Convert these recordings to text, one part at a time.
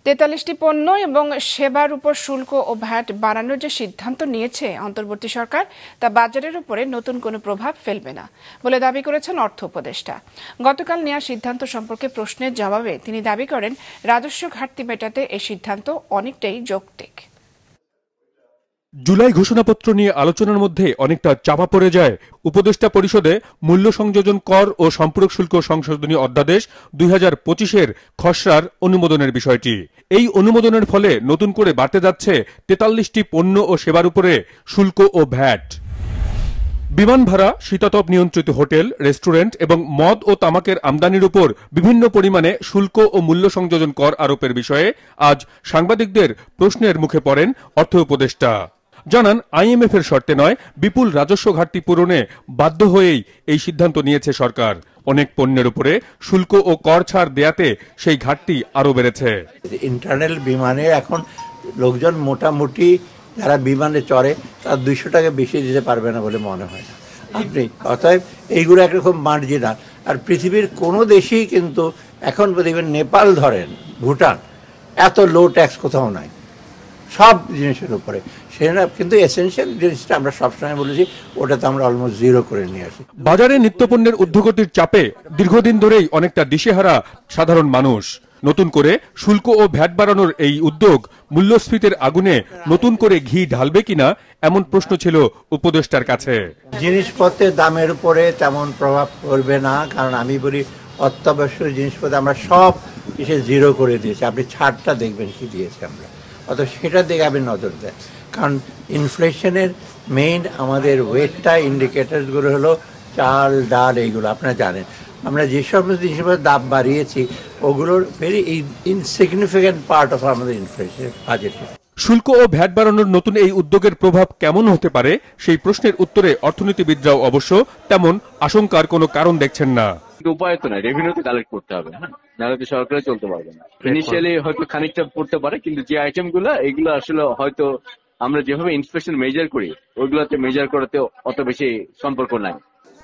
43টি পণ্য এবং সেবার উপর শুল্ক ও ভ্যাট বাড়ানোর যে সিদ্ধান্ত নিয়েছে অন্তর্বর্তী সরকার তা বাজারের উপরে নতুন কোনো প্রভাব ফেলবে না বলে দাবি করেছেন অর্থ উপদেষ্টা। গতকাল নেওয়া সিদ্ধান্ত সম্পর্কে প্রশ্নের জবাবে তিনি দাবি করেন রাজস্ব ঘাটতি মেটাতে এই সিদ্ধান্ত অনেকটাই যৌক্তিক। জুলাই ঘোষণাপত্র নিয়ে আলোচনার মধ্যে অনেকটা চাপা পড়ে যায় উপদেষ্টা পরিষদে মূল্য সংযোজন কর ও সম্পূরক শুল্ক সংশোধনী অধ্যাদেশ 2025-এর খসড়ার অনুমোদনের বিষয়টি। এই অনুমোদনের ফলে নতুন করে বাড়তে যাচ্ছে 43টি পণ্য ও সেবার উপরে শুল্ক ও ভ্যাট। বিমান ভাড়া, শীতাতপ নিয়ন্ত্রিত হোটেল, রেস্টুরেন্ট এবং মদ ও তামাকের আমদানির উপর বিভিন্ন পরিমাণে শুল্ক ও মূল্য সংযোজন কর আরোপের বিষয়ে আজ সাংবাদিকদের প্রশ্নের মুখে পড়েন অর্থ উপদেষ্টা। জানান, IMF এর শর্তে নয়, বিপুল রাজস্ব ঘাটতি পূরণে বাধ্য হয়েই এই সিদ্ধান্ত নিয়েছে সরকার। অনেক পণ্যের উপরে শুল্ক ও কর ছাড় দেয়াতে সেই ঘাটতি আরো বেড়েছে। ইন্টারনাল বিমানে এখন লোকজন মোটামুটি যারা বিমানে চড়ে তার 200 টাকা বেশি দিতে পারবে না বলে মনে হয় না আপনি। অতএব এইগুলো একরকম মার্জিনাল। আর পৃথিবীর কোনো দেশেই কিন্তু এখন দেখবেন, নেপাল ধরেন, ভুটান, এত লো ট্যাক্স কোথাও নাই সব জিনিসের উপরে। সেটা কিন্তু এসেনশিয়াল জিনিসটা আমরা সবসময় বলেছি, ওটা তো আমরা অলমোস্ট জিরো করে নিয়ে আসি। বাজারে নিত্যপণ্যের ঊর্ধ্বগতির চাপে দীর্ঘদিন ধরেই অনেকটা দিশেহারা সাধারণ মানুষ। নতুন করে শুল্ক ও ভ্যাট বাড়ানোর এই উদ্যোগ মূল্যস্ফীতির আগুনে নতুন করে ঘি ঢালবে কিনা এমন প্রশ্ন ছিল উপদেষ্টার কাছে। জিনিসপত্রের দামের উপরে তেমন প্রভাব পড়বে না, কারণ আমি বলি অত্যাবশ্যক জিনিসপত্র আমরা সব কিছু জিরো করে দিয়েছি। আপনি ছাড়টা দেখবেন কি দিয়েছি আমরা, অত সেটার দিকে আপনি নজর দেন। কারণ ইনফ্লেশনের মেইন আমাদের ওয়েটটা ইন্ডিকেটারগুলো হলো চাল, ডাল, এইগুলো আপনারা জানেন। আমরা যে সমস্ত জিনিসপত্রের দাম বাড়িয়েছি ওগুলোর ভেরি ইনসিগনিফিক্যান্ট পার্ট অফ আমাদের ইনফ্লেশন বাজেটে। শুল্ক ও ভ্যাট বাড়ানোর নতুন এই উদ্যোগের প্রভাব কেমন হতে পারে সেই প্রশ্নের উত্তরে অর্থনীতিবিদরাও অবশ্য তেমন আশঙ্কার কোনো কারণ দেখছেন না। উপায় তো নাই, রেভিনিউ তো কালেক্ট করতে হবে, নাহলে তো সরকারে চলতে পারবে না। ইনিশিয়ালি হয়তো খানিকটা পড়তে পারে, কিন্তু যে আইটেমগুলো এগুলো আসলে হয়তো আমরা যেভাবে ইনফ্লেশন মেজার করি ওইগুলোতে মেজার করাতে অত বেশি সম্পর্ক নাই।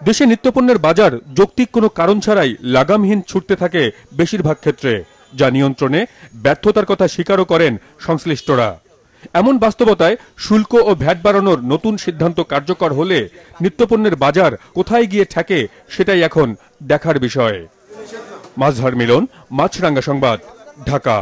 দেশে নিত্যপণ্যের বাজার যৌক্তিক কোনো কারণ ছাড়াই লাগামহীন ছুটতে থাকে বেশিরভাগ ক্ষেত্রে, যা নিয়ন্ত্রণে ব্যর্থতার কথা স্বীকারও করেন সংশ্লিষ্টরা। এমন বাস্তবতায় শুল্ক ও ভ্যাট বাড়ানোর নতুন সিদ্ধান্ত কার্যকর হলে নিত্যপণ্যের বাজার কোথায় গিয়ে ঠেকে সেটাই এখন দেখার বিষয়। মাজহার মিলন, মাছরাঙ্গা সংবাদ, ঢাকা।